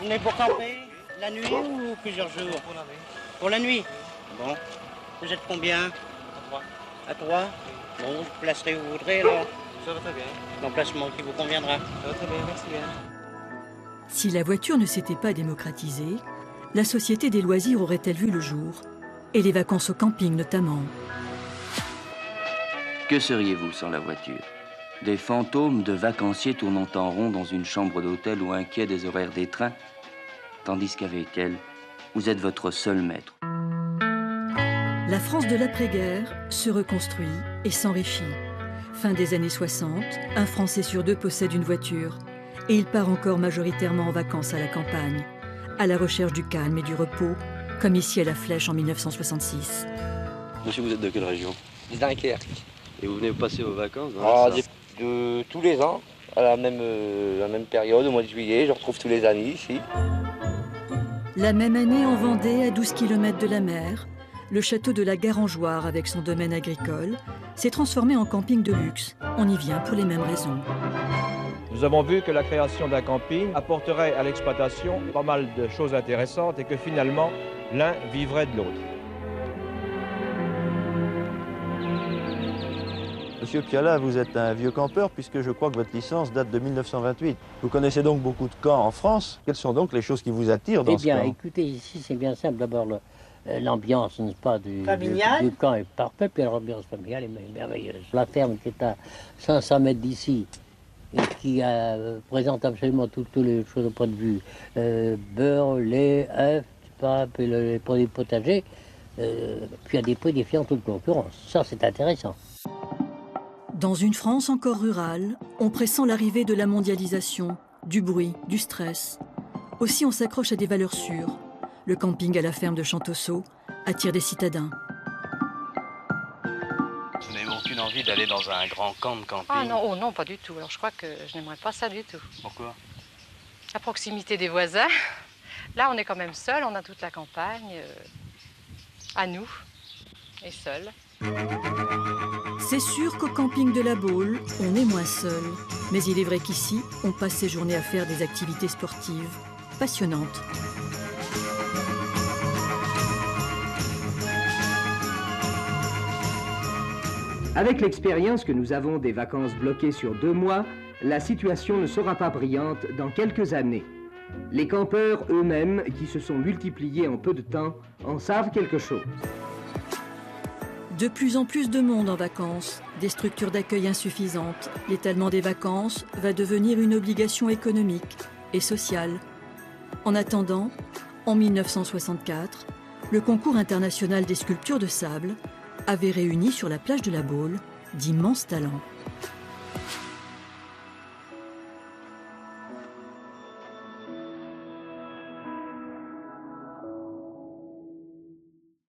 Vous venez pour camper la nuit ou plusieurs jours? Pour la nuit. Pour la nuit. Bon. Vous êtes combien? À 3. À 3. Bon, je vous placerai où vous voudrez alors. Ça va très bien. L'emplacement qui vous conviendra. Ça va très bien, merci bien. Si la voiture ne s'était pas démocratisée, la société des loisirs aurait-elle vu le jour? Et les vacances au camping notamment. Que seriez-vous sans la voiture? Des fantômes de vacanciers tournant en rond dans une chambre d'hôtel ou inquiets des horaires des trains, tandis qu'avec elle, vous êtes votre seul maître. La France de l'après-guerre se reconstruit et s'enrichit. Fin des années 60, un Français sur 2 possède une voiture et il part encore majoritairement en vacances à la campagne, à la recherche du calme et du repos, comme ici à La Flèche en 1966. Monsieur, vous êtes de quelle région? De Dunkerque. Et vous venez passer vos vacances dans la Sarthe? De tous les ans, à la même période, au mois de juillet, je retrouve tous les amis ici. La même année, en Vendée, à 12 km de la mer, le château de la Garangeoire, avec son domaine agricole, s'est transformé en camping de luxe. On y vient pour les mêmes raisons. Nous avons vu que la création d'un camping apporterait à l'exploitation pas mal de choses intéressantes et que finalement, l'un vivrait de l'autre. Monsieur Piala, vous êtes un vieux campeur puisque je crois que votre licence date de 1928. Vous connaissez donc beaucoup de camps en France. Quelles sont donc les choses qui vous attirent dans ce camp? Eh bien, écoutez, ici c'est bien simple. D'abord, l'ambiance, n'est-ce pas, du camp est parfaite, puis l'ambiance familiale est merveilleuse. La ferme qui est à 500 mètres d'ici et qui présente absolument toutes les choses au point de vue beurre, lait, œufs, puis les produits potagers, puis à des prix défiant toute concurrence. Ça, c'est intéressant. Dans une France encore rurale, on pressent l'arrivée de la mondialisation, du bruit, du stress. Aussi, on s'accroche à des valeurs sûres. Le camping à la ferme de Chantosso attire des citadins. Vous n'avez aucune envie d'aller dans un grand camp de camping? Ah non, oh non, pas du tout. Alors je crois que je n'aimerais pas ça du tout. Pourquoi? La proximité des voisins. Là, on est quand même seul, on a toute la campagne à nous et seul. C'est sûr qu'au camping de la Baule, on est moins seul. Mais il est vrai qu'ici, on passe ses journées à faire des activités sportives passionnantes. Avec l'expérience que nous avons des vacances bloquées sur 2 mois, la situation ne sera pas brillante dans quelques années. Les campeurs eux-mêmes, qui se sont multipliés en peu de temps, en savent quelque chose. De plus en plus de monde en vacances, des structures d'accueil insuffisantes, l'étalement des vacances va devenir une obligation économique et sociale. En attendant, en 1964, le concours international des sculptures de sable avait réuni sur la plage de la Baule d'immenses talents.